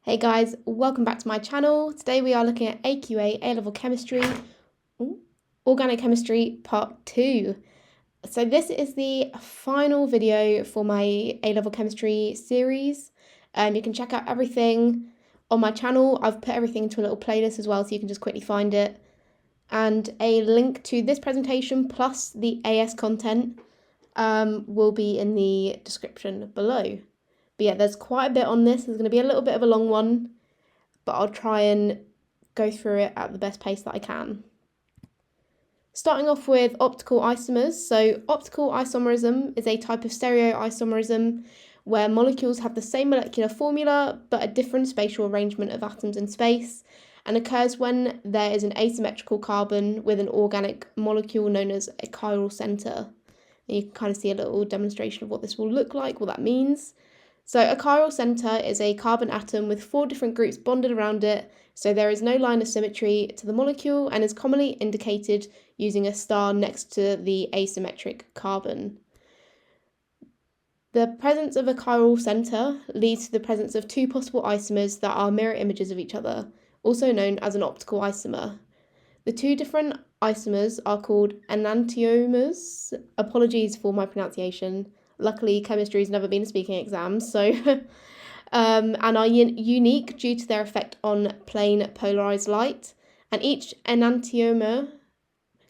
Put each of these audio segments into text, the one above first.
Hey guys, welcome back to my channel. Today we are looking at AQA A-level chemistry, organic chemistry part 2. So this is the final video for my A-level chemistry series. You can check out everything on my channel. I've put everything into a little playlist as well, so you can just quickly find it. And a link to this presentation plus the AS content will be in the description below. But yeah, there's quite a bit on this. There's going to be a little bit of a long one, but I'll try and go through it at the best pace that I can. Starting off with optical isomers. So optical isomerism is a type of stereoisomerism where molecules have the same molecular formula but a different spatial arrangement of atoms in space, and occurs when there is an asymmetrical carbon with an organic molecule known as a chiral center. And you can kind of see a little demonstration of what this will look like, what that means. So a chiral center is a carbon atom with 4 different groups bonded around it, so there is no line of symmetry to the molecule and is commonly indicated using a star next to the asymmetric carbon. The presence of a chiral center leads to the presence of 2 possible isomers that are mirror images of each other, also known as an optical isomer. The 2 different isomers are called enantiomers. Apologies for my pronunciation. Luckily, chemistry has never been a speaking exam, so and are unique due to their effect on plane polarized light. And each enantiomer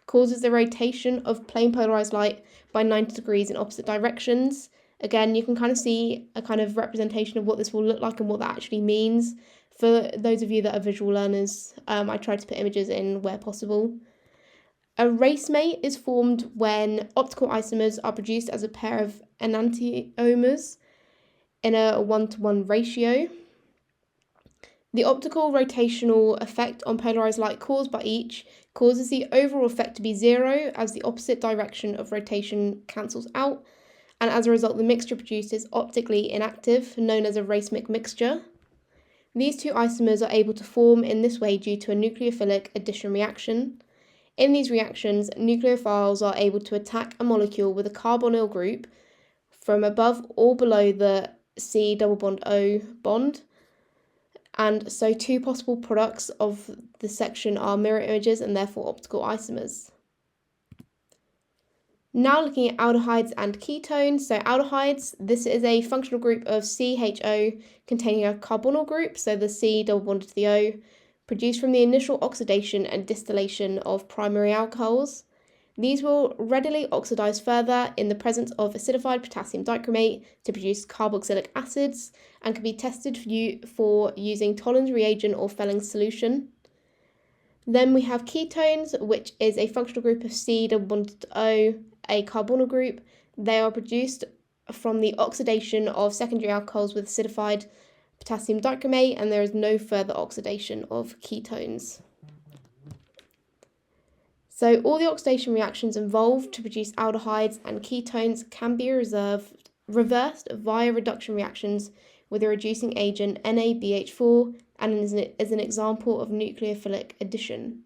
causes the rotation of plane polarized light by 90 degrees in opposite directions. Again, you can kind of see a kind of representation of what this will look like and what that actually means. For those of you that are visual learners, I tried to put images in where possible. A racemate is formed when optical isomers are produced as a pair of enantiomers in a 1-to-1 ratio. The optical rotational effect on polarized light caused by each causes the overall effect to be 0 as the opposite direction of rotation cancels out, and as a result the mixture produced is optically inactive, known as a racemic mixture. These 2 isomers are able to form in this way due to a nucleophilic addition reaction. In these reactions, nucleophiles are able to attack a molecule with a carbonyl group from above or below the C double bond O bond, and so 2 possible products of the section are mirror images and therefore optical isomers. Now looking at aldehydes and ketones. So aldehydes, this is a functional group of CHO containing a carbonyl group, so the C double bonded to the O, produced from the initial oxidation and distillation of primary alcohols. These will readily oxidize further in the presence of acidified potassium dichromate to produce carboxylic acids and can be tested for using Tollens reagent or Fellings solution. Then we have ketones, which is a functional group of C double bonded to O, a carbonyl group. They are produced from the oxidation of secondary alcohols with acidified potassium dichromate, and there is no further oxidation of ketones. So all the oxidation reactions involved to produce aldehydes and ketones can be reversed via reduction reactions with a reducing agent NaBH4 and is an example of nucleophilic addition.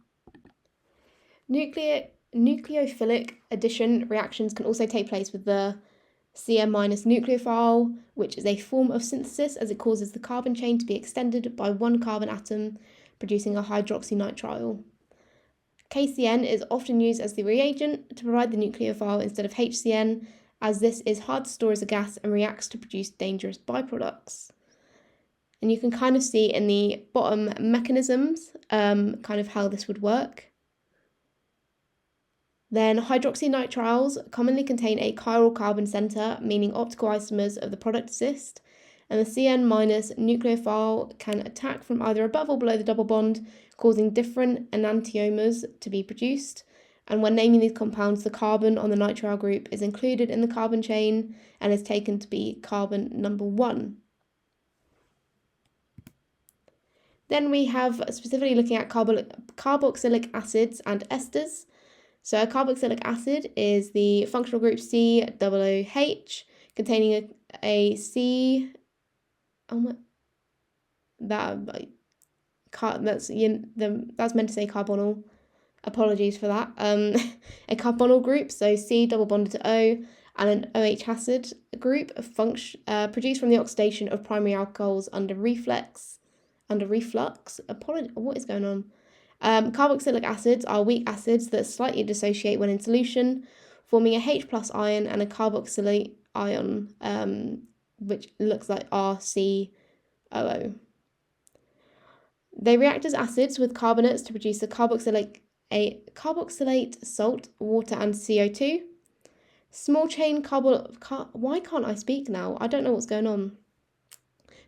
Nucleophilic addition reactions can also take place with the Cn- nucleophile, which is a form of synthesis as it causes the carbon chain to be extended by 1 carbon atom, producing a hydroxynitrile. KCN is often used as the reagent to provide the nucleophile instead of HCN, as this is hard to store as a gas and reacts to produce dangerous byproducts. And you can kind of see in the bottom mechanisms kind of how this would work. Then hydroxynitriles commonly contain a chiral carbon center, meaning optical isomers of the product exist, and the Cn- nucleophile can attack from either above or below the double bond, causing different enantiomers to be produced. And when naming these compounds, the carbon on the nitrile group is included in the carbon chain and is taken to be carbon number 1. Then we have specifically looking at carboxylic acids and esters. So a carboxylic acid is the functional group COOH containing a C. That's meant to say carbonyl. Apologies for that. A carbonyl group, so C double bonded to O, and an OH acid group produced from the oxidation of primary alcohols under reflex. under reflux. What is going on? Carboxylic acids are weak acids that slightly dissociate when in solution, forming a H+ ion and a carboxylate ion, which looks like RCOO. They react as acids with carbonates to produce a carboxylate salt, water, and CO2. Small chain why can't I speak now? I don't know what's going on.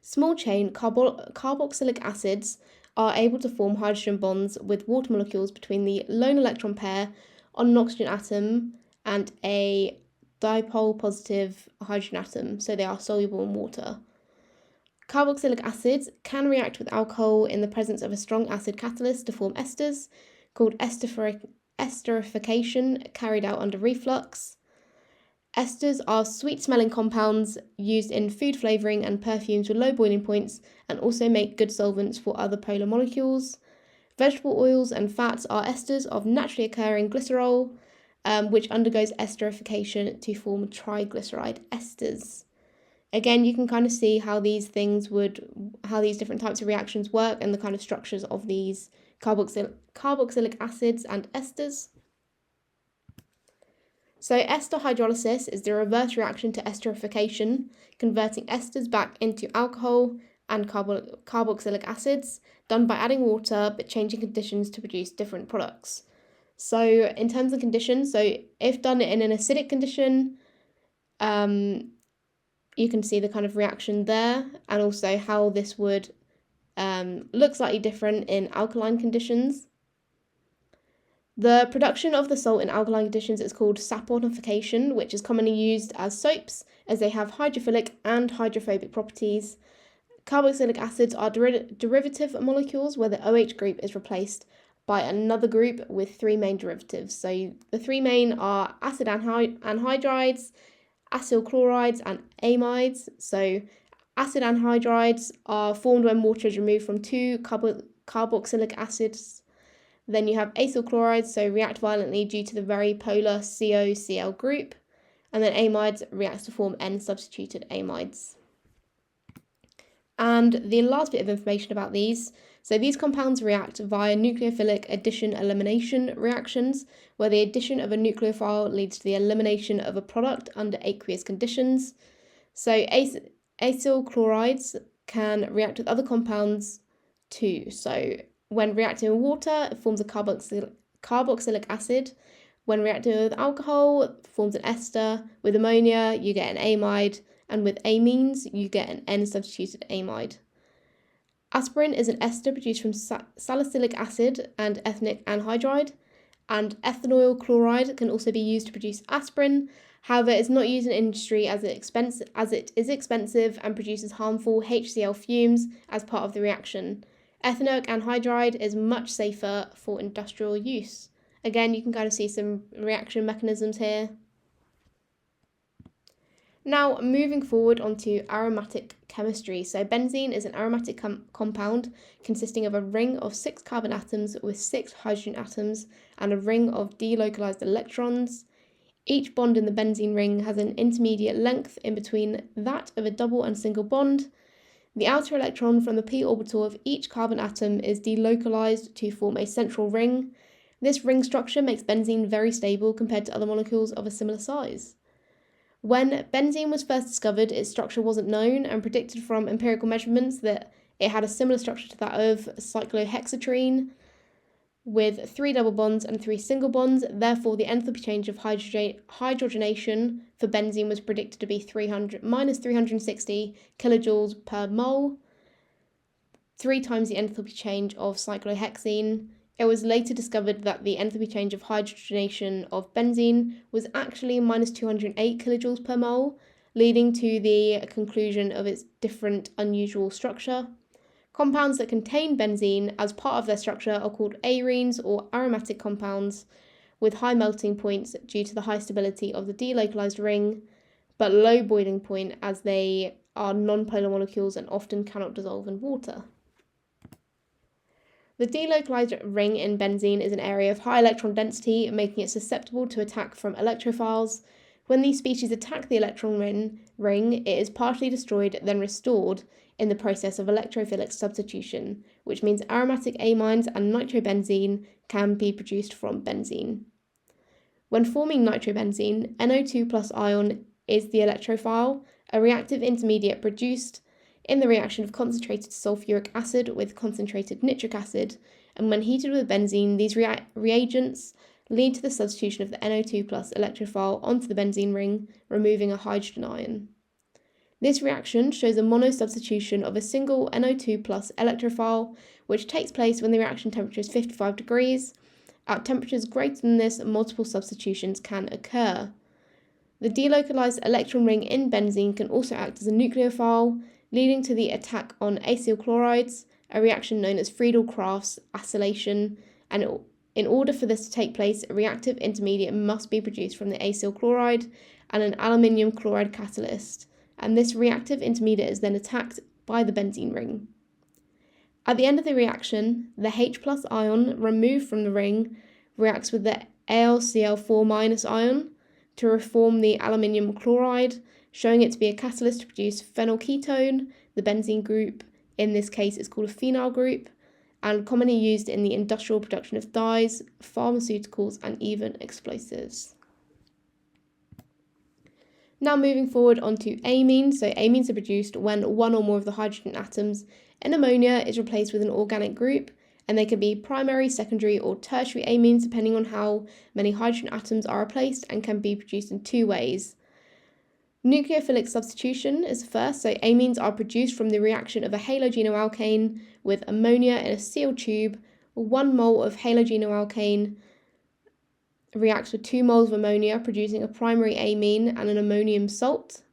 Small chain carboxylic acids are able to form hydrogen bonds with water molecules between the lone electron pair on an oxygen atom and a dipole positive hydrogen atom, so they are soluble in water. Carboxylic acids can react with alcohol in the presence of a strong acid catalyst to form esters, called esterification, carried out under reflux. Esters are sweet-smelling compounds used in food flavouring and perfumes with low boiling points and also make good solvents for other polar molecules. Vegetable oils and fats are esters of naturally occurring glycerol, which undergoes esterification to form triglyceride esters. Again, you can kind of see how these different types of reactions work and the kind of structures of these carboxylic acids and esters. So ester hydrolysis is the reverse reaction to esterification, converting esters back into alcohol and carboxylic acids, done by adding water but changing conditions to produce different products. So in terms of conditions, so if done in an acidic condition, you can see the kind of reaction there, and also how this would look slightly different in alkaline conditions. The production of the salt in alkaline conditions is called saponification, which is commonly used as soaps, as they have hydrophilic and hydrophobic properties. Carboxylic acids are derivative molecules where the OH group is replaced by another group with three main derivatives. So the three main are acid anhydrides, acyl chlorides, and amides. So acid anhydrides are formed when water is removed from two carboxylic acids. Then you have acyl chlorides, so react violently due to the very polar COCl group. And then amides reacts to form N-substituted amides. And the last bit of information about these. So these compounds react via nucleophilic addition-elimination reactions, where the addition of a nucleophile leads to the elimination of a product under aqueous conditions. So acyl chlorides can react with other compounds too. So when reacting with water, it forms a carboxylic acid. When reacting with alcohol, it forms an ester. With ammonia, you get an amide. And with amines, you get an N-substituted amide. Aspirin is an ester produced from salicylic acid and ethnic anhydride. And ethanol chloride can also be used to produce aspirin. However, it's not used in industry as it is expensive and produces harmful HCl fumes as part of the reaction. Ethanoic anhydride is much safer for industrial use. Again, you can kind of see some reaction mechanisms here. Now, moving forward onto aromatic chemistry. So benzene is an aromatic compound consisting of a ring of 6 carbon atoms with 6 hydrogen atoms and a ring of delocalized electrons. Each bond in the benzene ring has an intermediate length in between that of a double and single bond. The outer electron from the p orbital of each carbon atom is delocalized to form a central ring. This ring structure makes benzene very stable compared to other molecules of a similar size. When benzene was first discovered, its structure wasn't known and predicted from empirical measurements that it had a similar structure to that of cyclohexatrine with 3 double bonds and 3 single bonds. Therefore, the enthalpy change of hydrogenation for benzene was predicted to be minus 360 kilojoules per mole, 3 times the enthalpy change of cyclohexene. It was later discovered that the enthalpy change of hydrogenation of benzene was actually minus 208 kilojoules per mole, leading to the conclusion of its different unusual structure. Compounds that contain benzene as part of their structure are called arenes or aromatic compounds with high melting points due to the high stability of the delocalized ring, but low boiling point as they are non-polar molecules and often cannot dissolve in water. The delocalized ring in benzene is an area of high electron density, making it susceptible to attack from electrophiles. When these species attack the electron ring, it is partially destroyed, then restored in the process of electrophilic substitution, which means aromatic amines and nitrobenzene can be produced from benzene. When forming nitrobenzene, NO2 plus ion is the electrophile, a reactive intermediate produced in the reaction of concentrated sulfuric acid with concentrated nitric acid, and when heated with benzene, these reagents lead to the substitution of the NO2 plus electrophile onto the benzene ring, removing a hydrogen ion. This reaction shows a monosubstitution of a single NO2 plus electrophile, which takes place when the reaction temperature is 55 degrees. At temperatures greater than this, multiple substitutions can occur. The delocalized electron ring in benzene can also act as a nucleophile, leading to the attack on acyl chlorides, a reaction known as Friedel-Crafts acylation, and in order for this to take place, a reactive intermediate must be produced from the acyl chloride and an aluminium chloride catalyst, and this reactive intermediate is then attacked by the benzene ring. At the end of the reaction, the H plus ion removed from the ring reacts with the AlCl4- ion to reform the aluminium chloride, showing it to be a catalyst to produce phenylketone. The benzene group, in this case, is called a phenyl group, and commonly used in the industrial production of dyes, pharmaceuticals, and even explosives. Now moving forward onto amines. So amines are produced when one or more of the hydrogen atoms in ammonia is replaced with an organic group, and they can be primary, secondary, or tertiary amines depending on how many hydrogen atoms are replaced, and can be produced in two ways. Nucleophilic substitution is first, so amines are produced from the reaction of a halogenoalkane with ammonia in a sealed tube. 1 mole of halogenoalkane reacts with 2 moles of ammonia, producing a primary amine and an ammonium salt.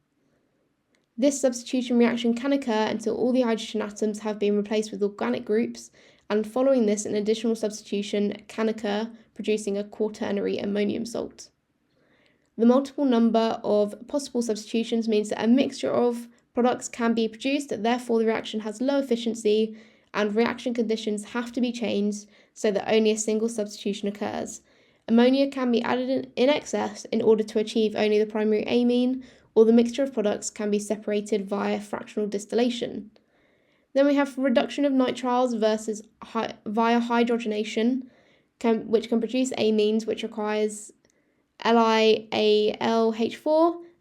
This substitution reaction can occur until all the hydrogen atoms have been replaced with organic groups, and following this, an additional substitution can occur, producing a quaternary ammonium salt. The multiple number of possible substitutions means that a mixture of products can be produced, therefore the reaction has low efficiency, and reaction conditions have to be changed so that only a single substitution occurs. Ammonia can be added in excess in order to achieve only the primary amine, or the mixture of products can be separated via fractional distillation. Then we have reduction of nitriles via hydrogenation, which can produce amines, which requires LiAlH4,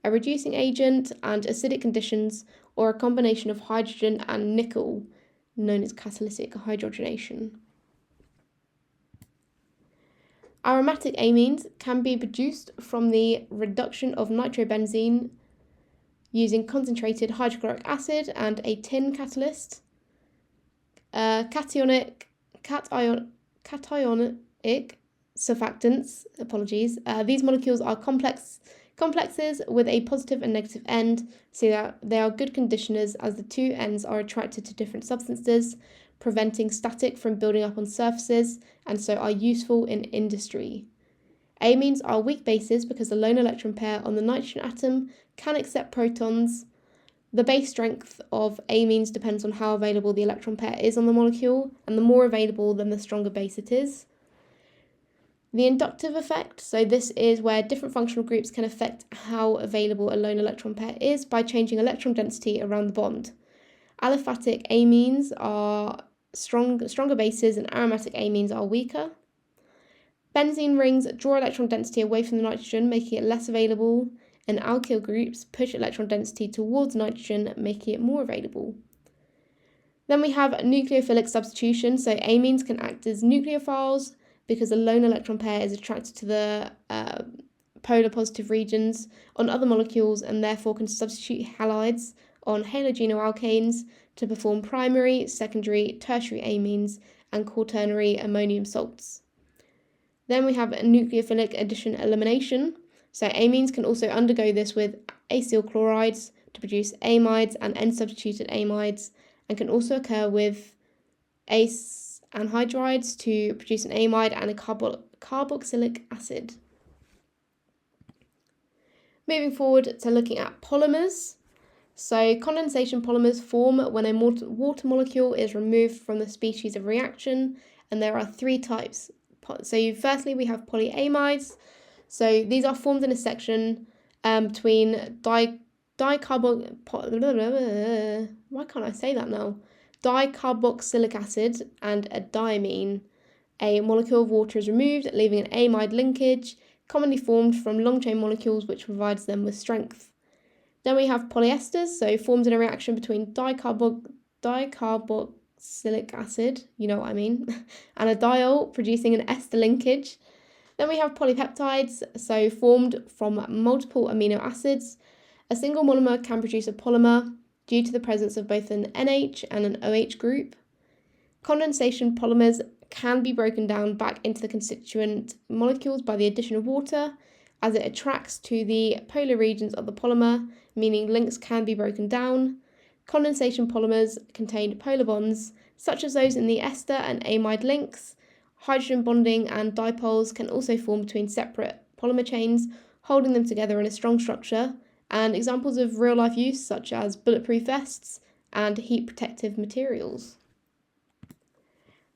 a reducing agent, and acidic conditions, or a combination of hydrogen and nickel, known as catalytic hydrogenation. Aromatic amines can be produced from the reduction of nitrobenzene using concentrated hydrochloric acid and a tin catalyst. Cationic surfactants, these molecules are complexes with a positive and negative end, so that they are good conditioners as the two ends are attracted to different substances, preventing static from building up on surfaces, and so are useful in industry. Amines are weak bases because the lone electron pair on the nitrogen atom can accept protons. The base strength of amines depends on how available the electron pair is on the molecule, and the more available, then the stronger base it is. The inductive effect, so this is where different functional groups can affect how available a lone electron pair is by changing electron density around the bond. Aliphatic amines are stronger bases and aromatic amines are weaker. Benzene rings draw electron density away from the nitrogen, making it less available, and alkyl groups push electron density towards nitrogen, making it more available. Then we have nucleophilic substitution, so amines can act as nucleophiles because the lone electron pair is attracted to the polar positive regions on other molecules, and therefore can substitute halides on halogenoalkanes to perform primary, secondary, tertiary amines and quaternary ammonium salts. Then we have nucleophilic addition elimination. So amines can also undergo this with acyl chlorides to produce amides and N-substituted amides, and can also occur with ace anhydrides to produce an amide and a carboxylic acid. Moving forward to looking at polymers. So condensation polymers form when a water molecule is removed from the species of reaction, and there are 3 types. So firstly we have polyamides. So these are formed in a section between why can't I say that now? Dicarboxylic acid and a diamine. A molecule of water is removed, leaving an amide linkage, commonly formed from long-chain molecules, which provides them with strength. Then we have polyesters, so formed in a reaction between dicarboxylic acid, you know what I mean, and a diol, producing an ester linkage. Then we have polypeptides, so formed from multiple amino acids. A single monomer can produce a polymer due to the presence of both an NH and an OH group. Condensation polymers can be broken down back into the constituent molecules by the addition of water, as it attracts to the polar regions of the polymer, meaning links can be broken down. Condensation polymers contain polar bonds, such as those in the ester and amide links. Hydrogen bonding and dipoles can also form between separate polymer chains, holding them together in a strong structure, and examples of real-life use such as bulletproof vests and heat protective materials.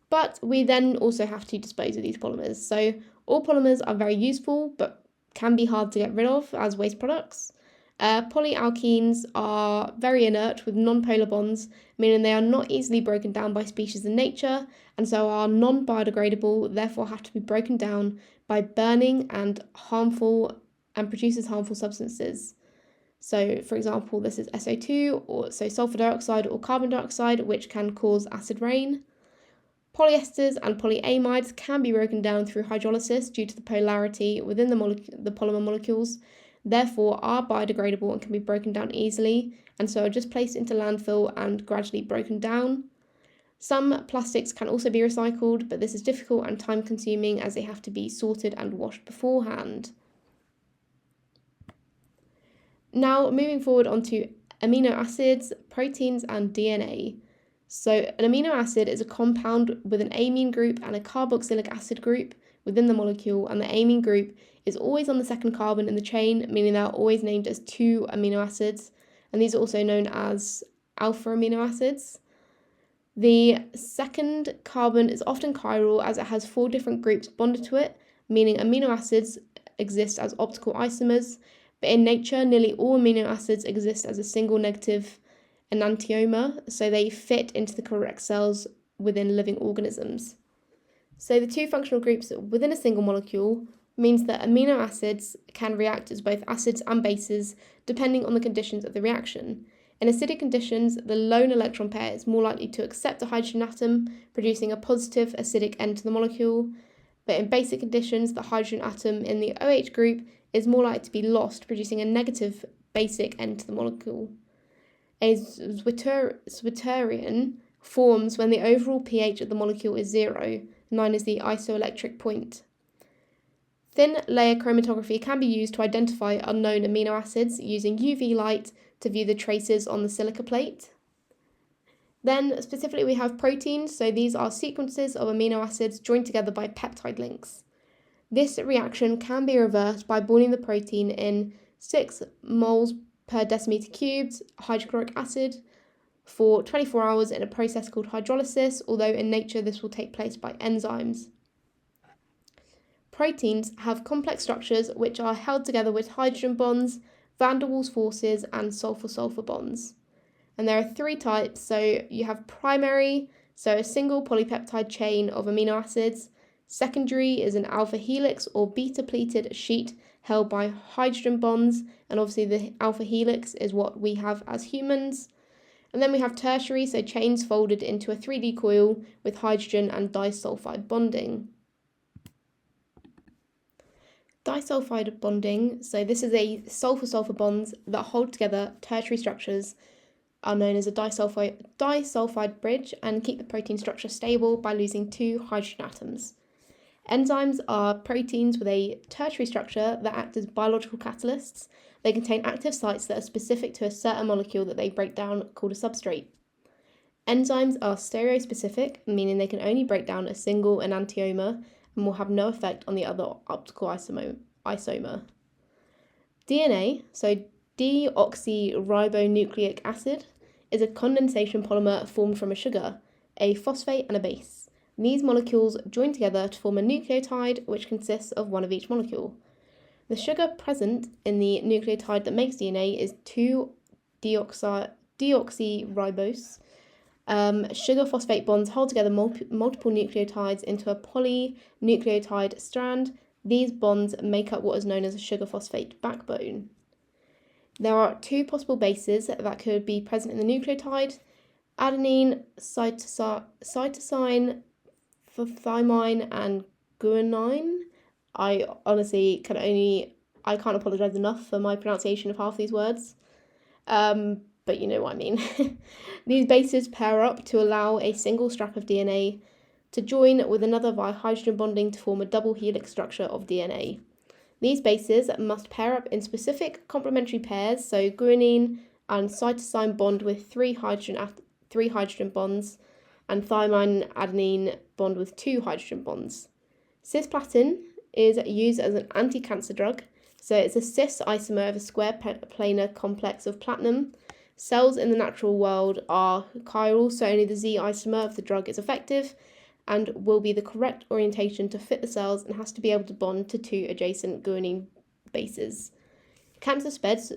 But we then also have to dispose of these polymers. So all polymers are very useful, but can be hard to get rid of as waste products. Polyalkenes are very inert with non-polar bonds, meaning they are not easily broken down by species in nature, and so are non-biodegradable, therefore have to be broken down by burning and produces harmful substances. So, for example, this is SO2, or sulfur dioxide or carbon dioxide, which can cause acid rain. Polyesters and polyamides can be broken down through hydrolysis due to the polarity within the polymer molecules, therefore are biodegradable and can be broken down easily, and so are just placed into landfill and gradually broken down. Some plastics can also be recycled, but this is difficult and time consuming as they have to be sorted and washed beforehand. Now moving forward onto amino acids, proteins and DNA. So an amino acid is a compound with an amine group and a carboxylic acid group within the molecule, and the amine group is always on the second carbon in the chain, meaning they are always named as 2 amino acids, and these are also known as alpha amino acids. The second carbon is often chiral as it has 4 different groups bonded to it, meaning amino acids exist as optical isomers, but in nature nearly all amino acids exist as a single negative enantiomer, so they fit into the correct cells within living organisms. So the 2 functional groups within a single molecule means that amino acids can react as both acids and bases depending on the conditions of the reaction. In acidic conditions, the lone electron pair is more likely to accept a hydrogen atom, producing a positive acidic end to the molecule, but in basic conditions, the hydrogen atom in the OH group is more likely to be lost, producing a negative basic end to the molecule. A zwitterion forms when the overall pH of the molecule is 0, known as the isoelectric point. Thin layer chromatography can be used to identify unknown amino acids using UV light to view the traces on the silica plate. Then specifically we have proteins, so these are sequences of amino acids joined together by peptide links. This reaction can be reversed by boiling the protein in 6 moles per decimeter cubed hydrochloric acid for 24 hours in a process called hydrolysis, although in nature this will take place by enzymes. Proteins have complex structures which are held together with hydrogen bonds, van der Waals forces, and sulfur-sulfur bonds. And there are 3 types, so you have primary, so a single polypeptide chain of amino acids. Secondary is an alpha helix or beta-pleated sheet held by hydrogen bonds, and obviously the alpha helix is what we have as humans. And then we have tertiary, so chains folded into a 3D coil with hydrogen and disulfide bonding. Disulfide bonding, so this is a sulfur-sulfur bonds that hold together tertiary structures, are known as a disulfide bridge, and keep the protein structure stable by losing 2 hydrogen atoms. Enzymes are proteins with a tertiary structure that act as biological catalysts. They contain active sites that are specific to a certain molecule that they break down, called a substrate. Enzymes are stereospecific, meaning they can only break down a single enantiomer and will have no effect on the other optical isomer. DNA, so deoxyribonucleic acid, is a condensation polymer formed from a sugar, a phosphate and a base. These molecules join together to form a nucleotide, which consists of one of each molecule. The sugar present in the nucleotide that makes DNA is 2-deoxyribose. Sugar phosphate bonds hold together multiple nucleotides into a polynucleotide strand. These bonds make up what is known as a sugar phosphate backbone. There are 2 possible bases that could be present in the nucleotide: adenine, cytosine, thymine, and guanine. I honestly I can't apologise enough for my pronunciation of half these words. But you know what I mean. These bases pair up to allow a single strap of DNA to join with another via hydrogen bonding to form a double helix structure of DNA. These bases must pair up in specific complementary pairs, so guanine and cytosine bond with 3 hydrogen bonds, and thymine and adenine bond with 2 hydrogen bonds. Cisplatin is used as an anti-cancer drug, so it's a cis isomer of a square planar complex of platinum. Cells in the natural world are chiral, so only the Z isomer of the drug is effective and will be the correct orientation to fit the cells and has to be able to bond to 2 adjacent guanine bases. Cancer spreads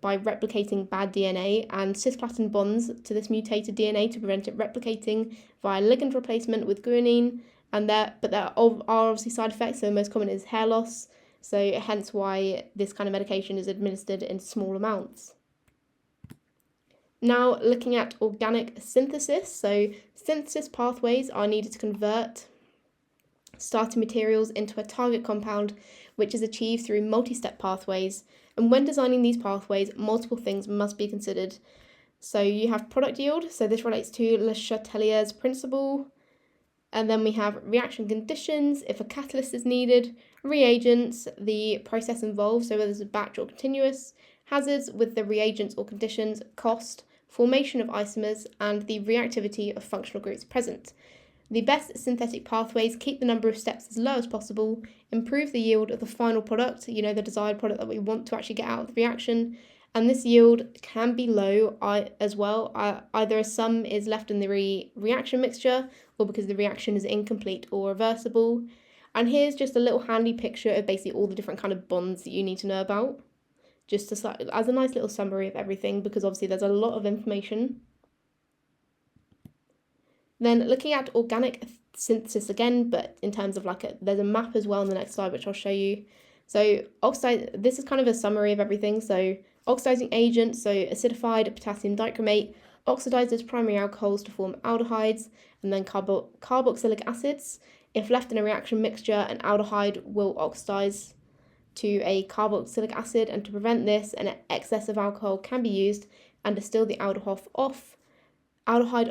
by replicating bad DNA, and cisplatin bonds to this mutated DNA to prevent it replicating via ligand replacement with guanine. But there are obviously side effects, so the most common is hair loss, so hence why this kind of medication is administered in small amounts. Now, looking at organic synthesis, so synthesis pathways are needed to convert starting materials into a target compound, which is achieved through multi-step pathways. And when designing these pathways, multiple things must be considered. So you have product yield, so this relates to Le Chatelier's principle. And then we have reaction conditions, if a catalyst is needed, reagents, the process involved, so whether it's a batch or continuous, hazards with the reagents or conditions, cost, formation of isomers, and the reactivity of functional groups present. The best synthetic pathways keep the number of steps as low as possible, improve the yield of the final product, the desired product that we want to actually get out of the reaction, and this yield can be low as well, either as some is left in the reaction mixture or because the reaction is incomplete or reversible. And here's just a little handy picture of basically all the different kind of bonds that you need to know about, just as a nice little summary of everything, because obviously there's a lot of information. Then looking at organic synthesis again, but in terms of there's a map as well on the next slide, which I'll show you. So this is kind of a summary of everything. So oxidizing agents, so acidified potassium dichromate, oxidizes primary alcohols to form aldehydes, and then carboxylic acids. If left in a reaction mixture, an aldehyde will oxidize to a carboxylic acid, and to prevent this, an excess of alcohol can be used and distill the aldehyde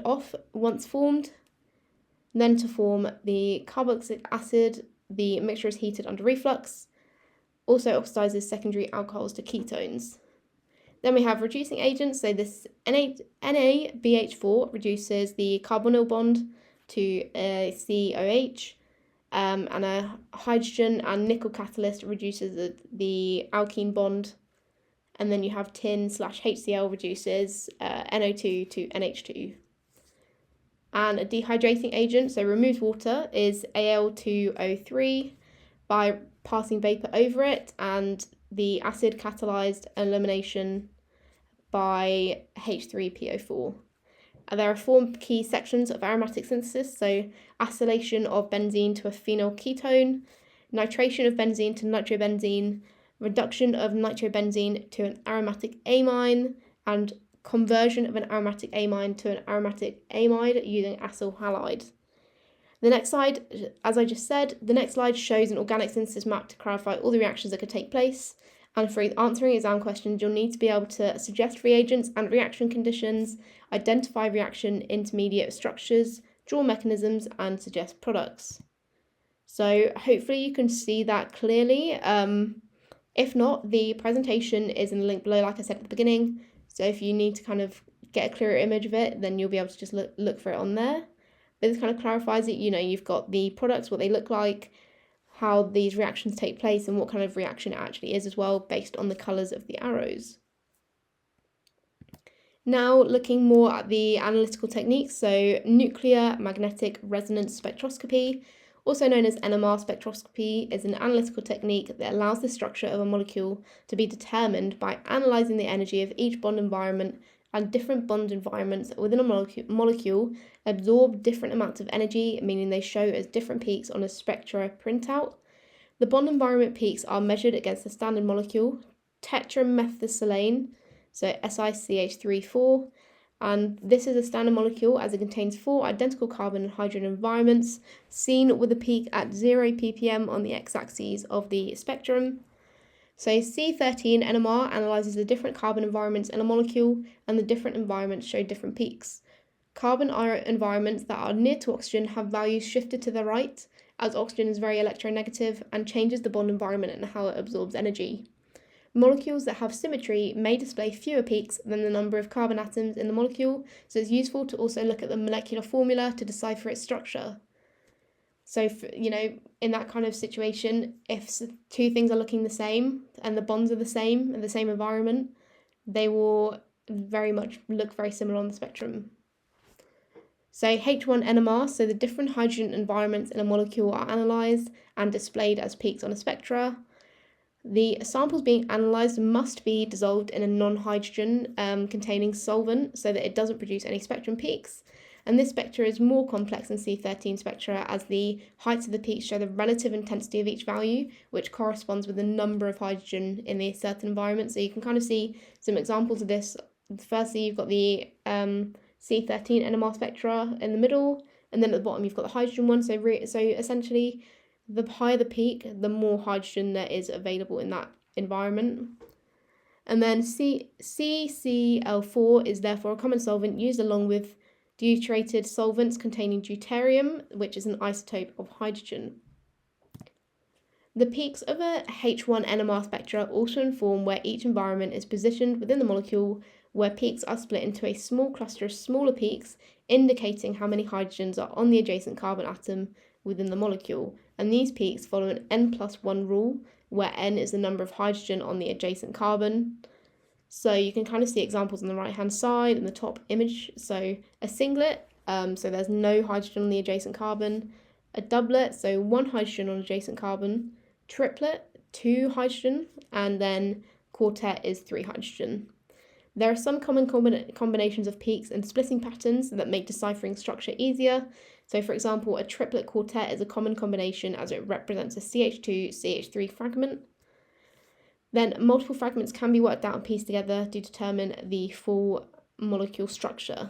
off once formed. Then to form the carboxylic acid, the mixture is heated under reflux. Also oxidizes secondary alcohols to ketones. Then we have reducing agents, so this NaBH4 reduces the carbonyl bond to a COH, and a hydrogen and nickel catalyst reduces the alkene bond. And then you have tin/HCl reduces NO2 to NH2. And a dehydrating agent, so removes water, is Al2O3 by passing vapor over it, and the acid catalyzed elimination by H3PO4. And there are 4 key sections of aromatic synthesis, so acylation of benzene to a phenyl ketone, nitration of benzene to nitrobenzene, reduction of nitrobenzene to an aromatic amine, and conversion of an aromatic amine to an aromatic amide using acyl halide. The next slide, as I just said, the next slide shows an organic synthesis map to clarify all the reactions that could take place. And for answering exam questions, you'll need to be able to suggest reagents and reaction conditions, identify reaction intermediate structures, draw mechanisms, and suggest products. So hopefully you can see that clearly. If not, the presentation is in the link below, like I said at the beginning. So if you need to kind of get a clearer image of it, then you'll be able to just look for it on there. But this kind of clarifies it. You've got the products, what they look like, how these reactions take place, and what kind of reaction it actually is as well, based on the colours of the arrows. Now looking more at the analytical techniques, so nuclear magnetic resonance spectroscopy, Also known as NMR spectroscopy, is an analytical technique that allows the structure of a molecule to be determined by analysing the energy of each bond environment, and different bond environments within a molecule absorb different amounts of energy, meaning they show as different peaks on a spectra printout. The bond environment peaks are measured against the standard molecule, tetramethicillane, so SiCH3,4, and this is a standard molecule as it contains 4 identical carbon and hydrogen environments, seen with a peak at 0 ppm on the x-axis of the spectrum. So C13 NMR analyses the different carbon environments in a molecule, and the different environments show different peaks. Carbon environments that are near to oxygen have values shifted to the right, as oxygen is very electronegative and changes the bond environment and how it absorbs energy. Molecules that have symmetry may display fewer peaks than the number of carbon atoms in the molecule, so it's useful to also look at the molecular formula to decipher its structure. So, in that kind of situation, if two things are looking the same and the bonds are the same in the same environment, they will very much look very similar on the spectrum. So H1 NMR, so the different hydrogen environments in a molecule are analysed and displayed as peaks on a spectra. The samples being analysed must be dissolved in a non-hydrogen containing solvent so that it doesn't produce any spectrum peaks. And this spectra is more complex than C13 spectra, as the heights of the peaks show the relative intensity of each value, which corresponds with the number of hydrogen in the certain environment. So you can kind of see some examples of this. Firstly, you've got the C13 NMR spectra in the middle, and then at the bottom you've got the hydrogen one. So essentially, the higher the peak, the more hydrogen there is available in that environment. And then CCl4 is therefore a common solvent used along with deuterated solvents containing deuterium, which is an isotope of hydrogen. The peaks of a H1 NMR spectra also inform where each environment is positioned within the molecule, where peaks are split into a small cluster of smaller peaks, indicating how many hydrogens are on the adjacent carbon atom within the molecule. And these peaks follow an n+1 rule, where n is the number of hydrogen on the adjacent carbon. So you can kind of see examples on the right-hand side in the top image. So a singlet, so there's no hydrogen on the adjacent carbon. A doublet, so 1 hydrogen on adjacent carbon. Triplet, 2 hydrogen, and then quartet is 3 hydrogen. There are some common combinations of peaks and splitting patterns that make deciphering structure easier. So for example, a triplet quartet is a common combination as it represents a CH2-CH3 fragment. Then multiple fragments can be worked out and pieced together to determine the full molecule structure.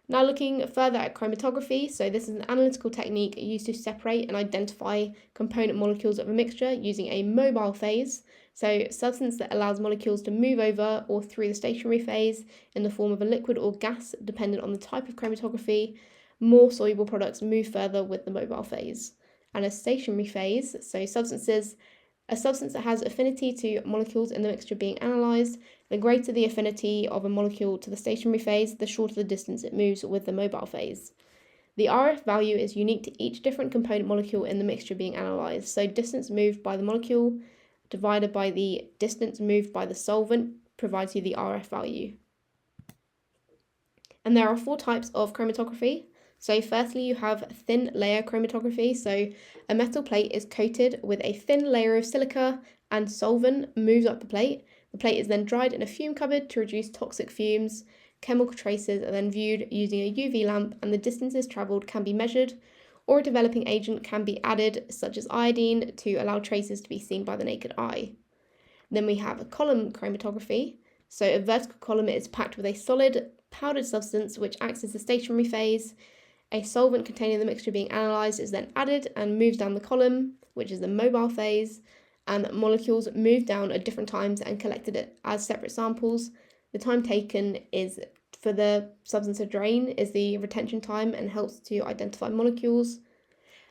Now looking further at chromatography, so this is an analytical technique used to separate and identify component molecules of a mixture using a mobile phase, so substance that allows molecules to move over or through the stationary phase in the form of a liquid or gas dependent on the type of chromatography. More soluble products move further with the mobile phase. And a stationary phase, so a substance that has affinity to molecules in the mixture being analysed. The greater the affinity of a molecule to the stationary phase, the shorter the distance it moves with the mobile phase. The RF value is unique to each different component molecule in the mixture being analysed. So distance moved by the molecule divided by the distance moved by the solvent provides you the RF value. And there are 4 types of chromatography. So firstly, you have thin layer chromatography. So a metal plate is coated with a thin layer of silica and solvent moves up the plate. The plate is then dried in a fume cupboard to reduce toxic fumes. Chemical traces are then viewed using a UV lamp, and the distances travelled can be measured, or a developing agent can be added, such as iodine, to allow traces to be seen by the naked eye. Then we have a column chromatography. So a vertical column is packed with a solid powdered substance which acts as the stationary phase. A solvent containing the mixture being analysed is then added and moves down the column, which is the mobile phase, and molecules move down at different times and collected as separate samples. The time taken is for the substance to drain is the retention time and helps to identify molecules.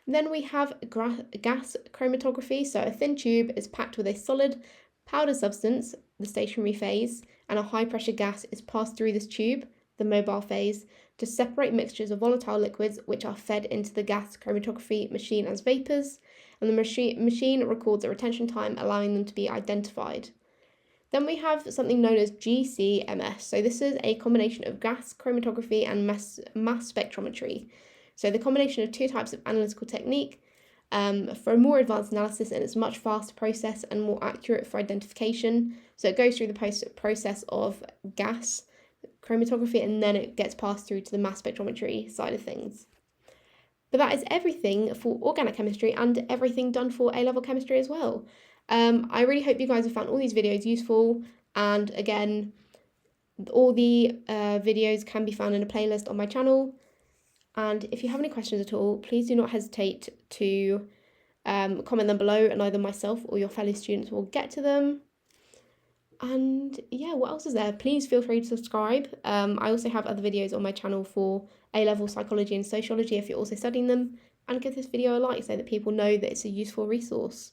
Then we have gas chromatography, so a thin tube is packed with a solid powdered substance, the stationary phase, and a high pressure gas is passed through this tube, the mobile phase, to separate mixtures of volatile liquids which are fed into the gas chromatography machine as vapours, and the machine records a retention time allowing them to be identified. Then we have something known as GCMS, so this is a combination of gas chromatography and mass spectrometry. So the combination of two types of analytical technique for a more advanced analysis, and it's much faster process and more accurate for identification. So it goes through the process of gas chromatography, and then it gets passed through to the mass spectrometry side of things. But that is everything for organic chemistry and everything done for A-level chemistry as well. I really hope you guys have found all these videos useful, and again, all the videos can be found in a playlist on my channel. And if you have any questions at all, please do not hesitate to comment them below, and either myself or your fellow students will get to them. And yeah, what else is there? Please feel free to subscribe. I also have other videos on my channel for A-level psychology and sociology if you're also studying them, and give this video a like so that people know that it's a useful resource.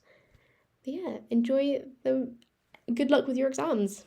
But yeah, enjoy good luck with your exams.